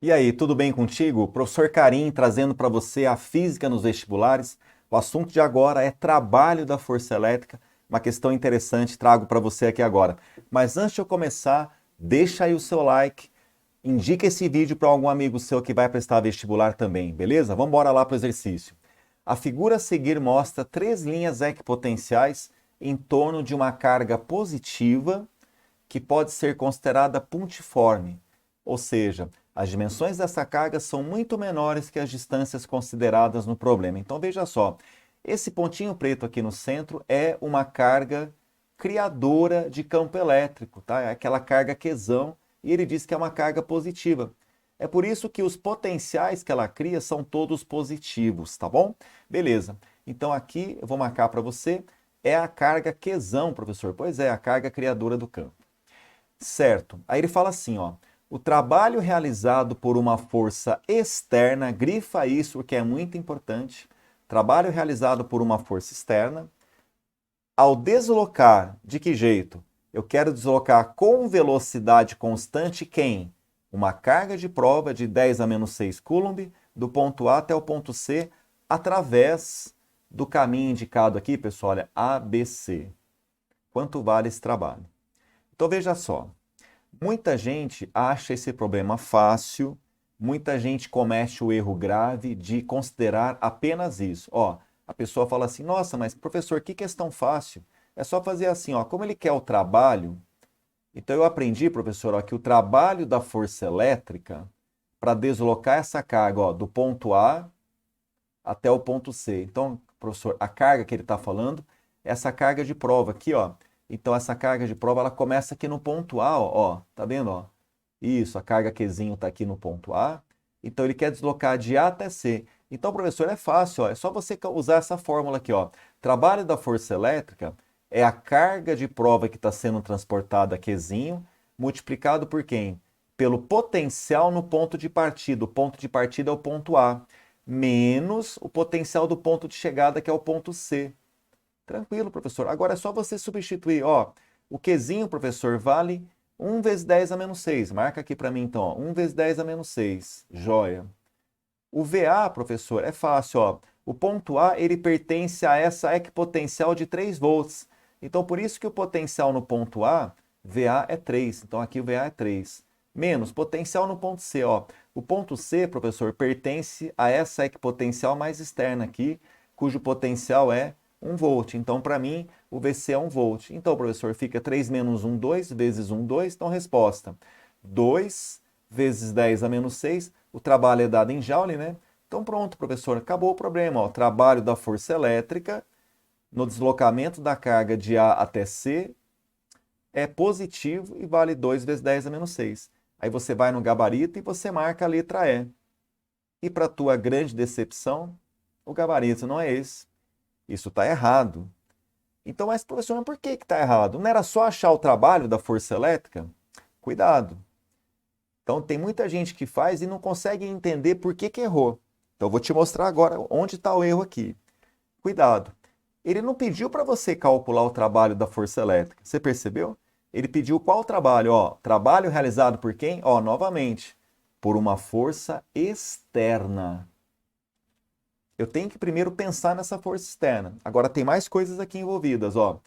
E aí, tudo bem contigo? Professor Karim trazendo para você a física nos vestibulares. O assunto de agora é trabalho da força elétrica, uma questão interessante, trago para você aqui agora. Mas antes de eu começar, deixa aí o seu like, indica esse vídeo para algum amigo seu que vai prestar vestibular também, beleza? Vamos embora lá para o exercício. A figura a seguir mostra três linhas equipotenciais em torno de uma carga positiva que pode ser considerada puntiforme, ou seja, as dimensões dessa carga são muito menores que as distâncias consideradas no problema. Então veja só, esse pontinho preto aqui no centro é uma carga criadora de campo elétrico, tá? É aquela carga quesão, e ele diz que é uma carga positiva. É por isso que os potenciais que ela cria são todos positivos, tá bom? Beleza. Então aqui eu vou marcar para você, é a carga quesão, professor. Pois é, a carga criadora do campo. Certo. Aí ele fala assim, ó, o trabalho realizado por uma força externa, grifa isso que é muito importante, trabalho realizado por uma força externa, ao deslocar, de que jeito? Eu quero deslocar com velocidade constante quem? Uma carga de prova de 10 a menos 6 Coulomb, do ponto A até o ponto C, através do caminho indicado aqui, pessoal, olha, ABC. Quanto vale esse trabalho? Então veja só, muita gente acha esse problema fácil, muita gente comete o erro grave de considerar apenas isso. Ó, a pessoa fala assim: nossa, mas professor, que questão fácil? É só fazer assim, ó, como ele quer o trabalho. Então eu aprendi, professor, ó, que o trabalho da força elétrica para deslocar essa carga, ó, do ponto A até o ponto C. Então, professor, a carga que ele está falando é essa carga de prova aqui, ó. Então, essa carga de prova ela começa aqui no ponto A, ó, tá vendo, ó? Isso, a carga Qzinho está aqui no ponto A. Então, ele quer deslocar de A até C. Então, professor, é fácil, ó. É só você usar essa fórmula aqui, ó. Trabalho da força elétrica é a carga de prova que está sendo transportada Qzinho multiplicado por quem? Pelo potencial no ponto de partida. O ponto de partida é o ponto A menos o potencial do ponto de chegada, que é o ponto C. Tranquilo, professor. Agora é só você substituir. Ó, o Qzinho, professor, vale 1 vezes 10 a menos 6. Marca aqui para mim, então. Ó, 1 vezes 10 a menos 6. Joia. O VA, professor, é fácil. Ó. O ponto A ele pertence a essa equipotencial de 3 volts. Então, por isso que o potencial no ponto A, VA é 3. Então, aqui o VA é 3. Menos potencial no ponto C. Ó. O ponto C, professor, pertence a essa equipotencial mais externa aqui, cujo potencial é 1 volt. Então, para mim, o VC é 1 volt. Então, professor, fica 3 menos 1, 2, vezes 1, 2. Então, resposta, 2 vezes 10 a menos 6. O trabalho é dado em joule, né? Então, pronto, professor, acabou o problema. Ó. Trabalho da força elétrica no deslocamento da carga de A até C é positivo e vale 2 vezes 10 a menos 6. Aí você vai no gabarito e você marca a letra E. E para tua grande decepção, o gabarito não é esse. Isso está errado. Então, mas professor, mas por que está errado? Não era só achar o trabalho da força elétrica? Cuidado. Então, tem muita gente que faz e não consegue entender por que errou. Então, eu vou te mostrar agora onde está o erro aqui. Cuidado. Ele não pediu para você calcular o trabalho da força elétrica. Você percebeu? Ele pediu qual trabalho? Ó, trabalho realizado por quem? Ó, novamente, por uma força externa. Eu tenho que primeiro pensar nessa força externa. Agora tem mais coisas aqui envolvidas, ó.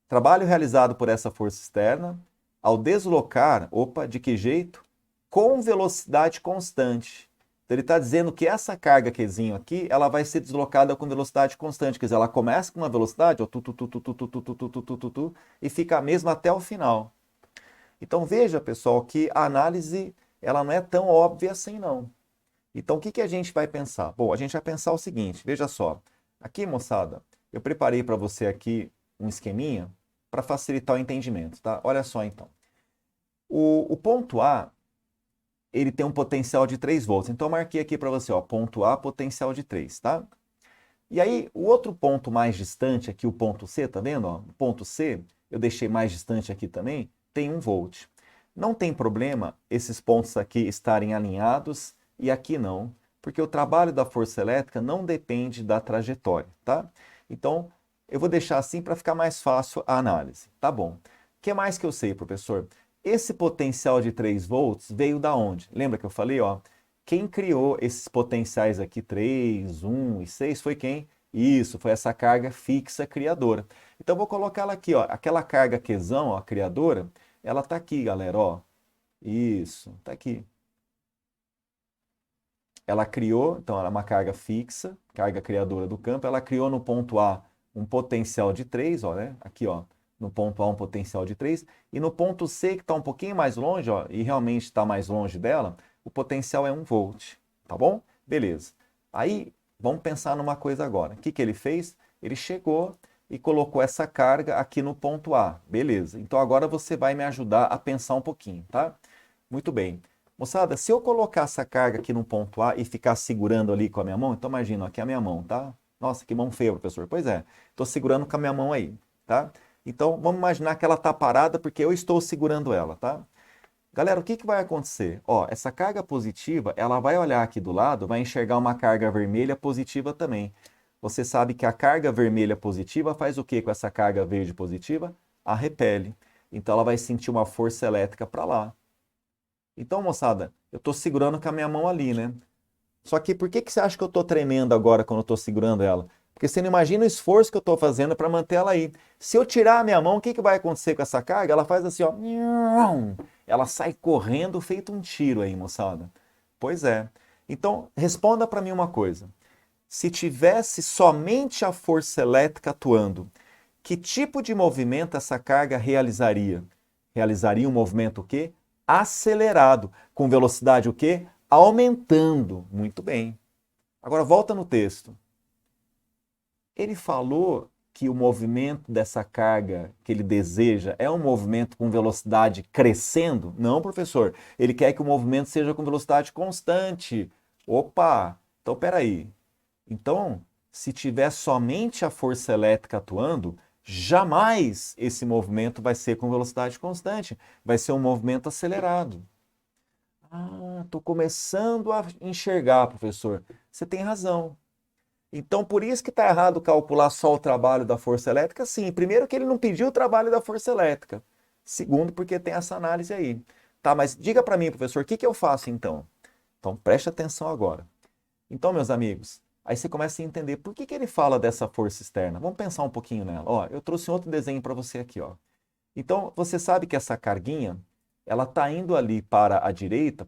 Trabalho realizado por essa força externa, ao deslocar, opa, de que jeito? Com velocidade constante. Então ele está dizendo que essa carga Qzinho aqui, ela vai ser deslocada com velocidade constante. Quer dizer, ela começa com uma velocidade, ó, e fica a mesma até o final. Então veja, pessoal, que a análise ela não é tão óbvia assim, não. Então, o que a gente vai pensar? Bom, a gente vai pensar o seguinte, veja só. Aqui, moçada, eu preparei para você aqui um esqueminha para facilitar o entendimento, tá? Olha só, então. O ponto A, ele tem um potencial de 3 volts. Então, eu marquei aqui para você, ó, ponto A, potencial de 3, tá? E aí, o outro ponto mais distante aqui, o ponto C, tá vendo? Ó? O ponto C, eu deixei mais distante aqui também, tem 1 volt. Não tem problema esses pontos aqui estarem alinhados e aqui não, porque o trabalho da força elétrica não depende da trajetória, tá? Então, eu vou deixar assim para ficar mais fácil a análise. Tá bom. O que mais que eu sei, professor? esse potencial de 3 volts veio da onde? Lembra que eu falei, ó, quem criou esses potenciais aqui, 3, 1 e 6, foi quem? Isso, foi essa carga fixa criadora. Então, eu vou colocar ela aqui, ó, aquela carga Qzão, ó, criadora, ela tá aqui, galera, ó. Isso, tá aqui. Ela criou, então ela é uma carga fixa, carga criadora do campo, ela criou no ponto A um potencial de 3, ó, né? Aqui, ó, no ponto A um potencial de 3, e no ponto C, que está um pouquinho mais longe, ó, e realmente está mais longe dela, o potencial é 1 volt, tá bom? Beleza. Aí, vamos pensar numa coisa agora. O que que ele fez? Ele chegou e colocou essa carga aqui no ponto A. Beleza. Então agora você vai me ajudar a pensar um pouquinho, tá? Muito bem. Moçada, se eu colocar essa carga aqui no ponto A e ficar segurando ali com a minha mão, então imagina, aqui é a minha mão, tá? Nossa, que mão feia, professor. Pois é, estou segurando com a minha mão aí, tá? Então vamos imaginar que ela está parada porque eu estou segurando ela, tá? Galera, o que que vai acontecer? Ó, essa carga positiva, ela vai olhar aqui do lado, vai enxergar uma carga vermelha positiva também. Você sabe que a carga vermelha positiva faz o que com essa carga verde positiva? A repele. Então ela vai sentir uma força elétrica para lá. Então, moçada, eu estou segurando com a minha mão ali, né? Só que por que que você acha que eu estou tremendo agora quando eu estou segurando ela? Porque você não imagina o esforço que eu estou fazendo para manter ela aí. Se eu tirar a minha mão, o que que vai acontecer com essa carga? Ela faz assim, ó. Ela sai correndo feito um tiro aí, moçada. Pois é. Então, responda para mim uma coisa. Se tivesse somente a força elétrica atuando, que tipo de movimento essa carga realizaria? Realizaria um movimento o quê? Acelerado, com velocidade o quê? Aumentando. Muito bem. Agora volta no texto. Ele falou que o movimento dessa carga que ele deseja é um movimento com velocidade crescendo? Não, professor. Ele quer que o movimento seja com velocidade constante. Opa! Então, peraí. Então, se tiver somente a força elétrica atuando, jamais esse movimento vai ser com velocidade constante. Vai ser um movimento acelerado. Ah, estou começando a enxergar, professor. Você tem razão. Então, por isso que está errado calcular só o trabalho da força elétrica? Sim, primeiro que ele não pediu o trabalho da força elétrica. Segundo, porque tem essa análise aí. Tá, mas diga para mim, professor, o que que eu faço então? Então, preste atenção agora. Então, meus amigos, aí você começa a entender por que que ele fala dessa força externa. Vamos pensar um pouquinho nela. Ó, eu trouxe outro desenho para você aqui, ó. Então, você sabe que essa carguinha, ela está indo ali para a direita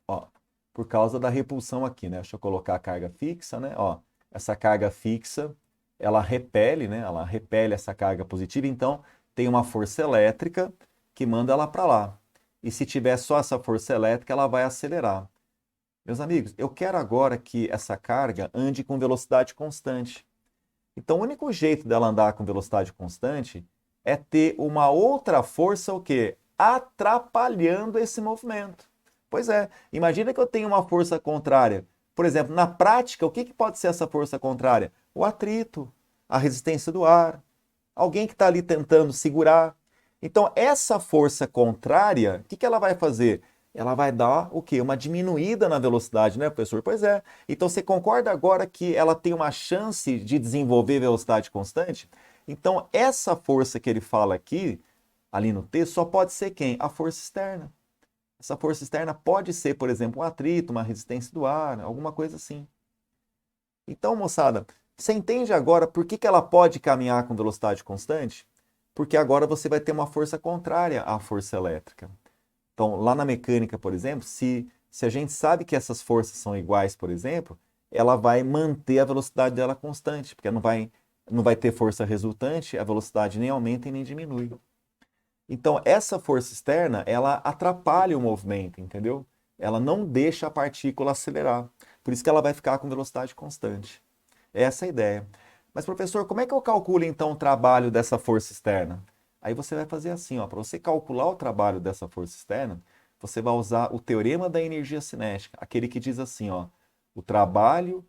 ó, por causa da repulsão aqui, né? Deixa eu colocar a carga fixa, né? Ó, essa carga fixa, ela repele, né? Ela repele essa carga positiva, então tem uma força elétrica que manda ela para lá. E se tiver só essa força elétrica, ela vai acelerar. Meus amigos, eu quero agora que essa carga ande com velocidade constante. Então, o único jeito dela andar com velocidade constante é ter uma outra força, o quê? Atrapalhando esse movimento. Pois é, imagina que eu tenho uma força contrária. Por exemplo, na prática, o que que pode ser essa força contrária? O atrito, a resistência do ar, alguém que está ali tentando segurar. Então, essa força contrária, o que que ela vai fazer? Ela vai dar o quê? Uma diminuída na velocidade, né, professor? Pois é. Então, você concorda agora que ela tem uma chance de desenvolver velocidade constante? Então, essa força que ele fala aqui, ali no texto, só pode ser quem? A força externa. Essa força externa pode ser, por exemplo, um atrito, uma resistência do ar, alguma coisa assim. Então, moçada, você entende agora por que que ela pode caminhar com velocidade constante? Porque agora você vai ter uma força contrária à força elétrica. Então, lá na mecânica, por exemplo, se a gente sabe que essas forças são iguais, por exemplo, ela vai manter a velocidade dela constante, porque não vai ter força resultante, a velocidade nem aumenta e nem diminui. Então, essa força externa, ela atrapalha o movimento, entendeu? Ela não deixa a partícula acelerar. Por isso que ela vai ficar com velocidade constante. Essa é a ideia. Mas, professor, como é que eu calculo então o trabalho dessa força externa? Aí você vai fazer assim, ó, para você calcular o trabalho dessa força externa, você vai usar o teorema da energia cinética, aquele que diz assim, ó, o trabalho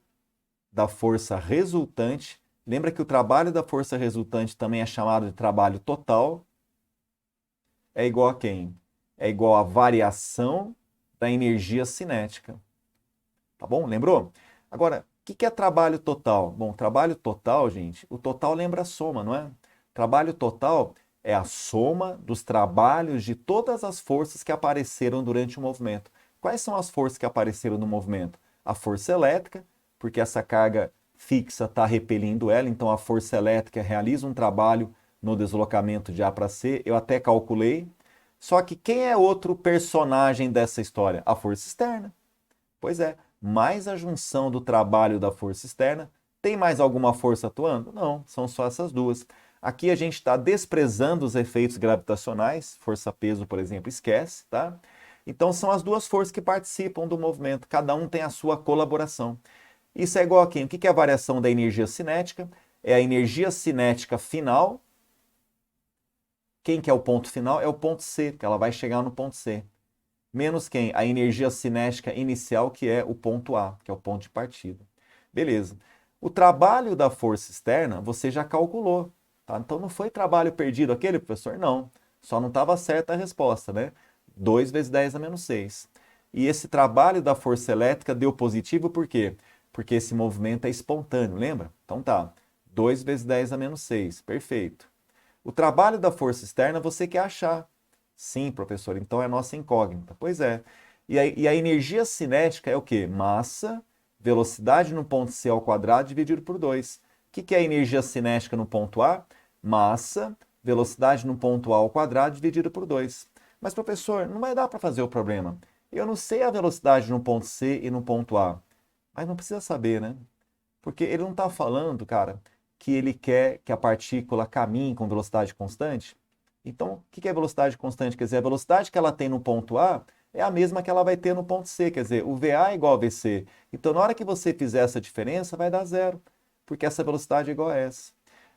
da força resultante. Lembra que o trabalho da força resultante também é chamado de trabalho total, é igual a quem? É igual à variação da energia cinética. Tá bom? Lembrou? Agora, o que é trabalho total? Bom, trabalho total, gente, o total lembra a soma, não é? Trabalho total É a soma dos trabalhos de todas as forças que apareceram durante o movimento. Quais são as forças que apareceram no movimento? A força elétrica, porque essa carga fixa está repelindo ela, então a força elétrica realiza um trabalho no deslocamento de A para C, eu até calculei. Só que quem é outro personagem dessa história? A força externa. Pois é, mais a junção do trabalho da força externa. Tem mais alguma força atuando? Não, são só essas duas. Aqui a gente está desprezando os efeitos gravitacionais, força-peso, por exemplo, esquece, tá? Então são as duas forças que participam do movimento, cada um tem a sua colaboração. Isso é igual a quem? O que é a variação da energia cinética? É a energia cinética final. Quem que é o ponto final? É o ponto C, que ela vai chegar no ponto C. Menos quem? A energia cinética inicial, que é o ponto A, que é o ponto de partida. Beleza. O trabalho da força externa, você já calculou. Tá? Então não foi trabalho perdido aquele, professor? Não. Só não estava certa a resposta, né? 2 vezes 10 a menos 6. E esse trabalho da força elétrica deu positivo por quê? Porque esse movimento é espontâneo, lembra? Então tá. 2 vezes 10 a menos 6. Perfeito. O trabalho da força externa você quer achar. Sim, professor, então é a nossa incógnita. Pois é. E a energia cinética é o quê? Massa, velocidade no ponto C ao quadrado dividido por 2. O que é a energia cinética no ponto A? Massa, velocidade no ponto A ao quadrado dividido por 2. Mas, professor, não vai dar para fazer o problema. Eu não sei a velocidade no ponto C e no ponto A. Mas não precisa saber, né? Porque ele não está falando, cara, que ele quer que a partícula caminhe com velocidade constante. Então, o que é velocidade constante? Quer dizer, a velocidade que ela tem no ponto A é a mesma que ela vai ter no ponto C. Quer dizer, o VA é igual ao VC. Então, na hora que você fizer essa diferença, vai dar zero, porque essa velocidade é igual a essa.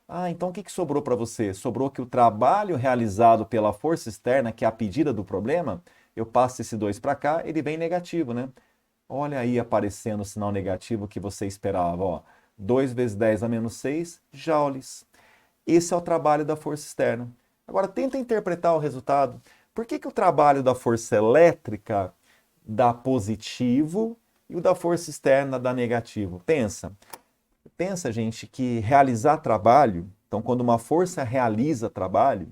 Ah, então o que sobrou para você? Sobrou que o trabalho realizado pela força externa, que é a pedida do problema, eu passo esse 2 para cá, ele vem negativo, né? Olha aí aparecendo o sinal negativo que você esperava, ó. 2 vezes 10 a menos 6 joules. Esse é o trabalho da força externa. Agora, tenta interpretar o resultado. Por que o trabalho da força elétrica dá positivo e o da força externa dá negativo? Pensa, gente, que realizar trabalho, então quando uma força realiza trabalho,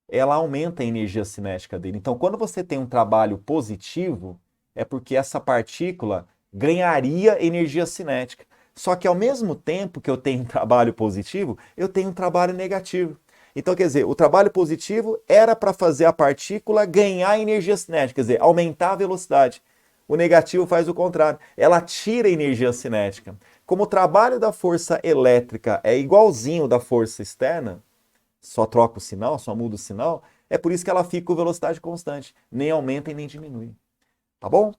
ela aumenta a energia cinética dele. Então, quando você tem um trabalho positivo, é porque essa partícula ganharia energia cinética. Só que ao mesmo tempo que eu tenho um trabalho positivo, eu tenho um trabalho negativo. Então, quer dizer, o trabalho positivo era para fazer a partícula ganhar energia cinética, quer dizer, aumentar a velocidade. O negativo faz o contrário, ela tira energia cinética. Como o trabalho da força elétrica é igualzinho da força externa, só troca o sinal, só muda o sinal, é por isso que ela fica com velocidade constante, nem aumenta e nem diminui. Tá bom?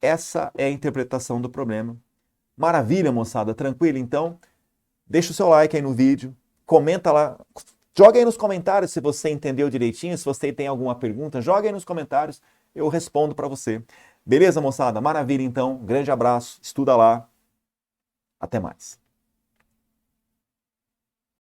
Essa é a interpretação do problema. Maravilha, moçada, tranquilo? Então, deixa o seu like aí no vídeo, comenta lá, joga aí nos comentários se você entendeu direitinho, se você tem alguma pergunta, joga aí nos comentários, eu respondo para você. Beleza, moçada? Maravilha, então. Grande abraço, estuda lá. Até mais.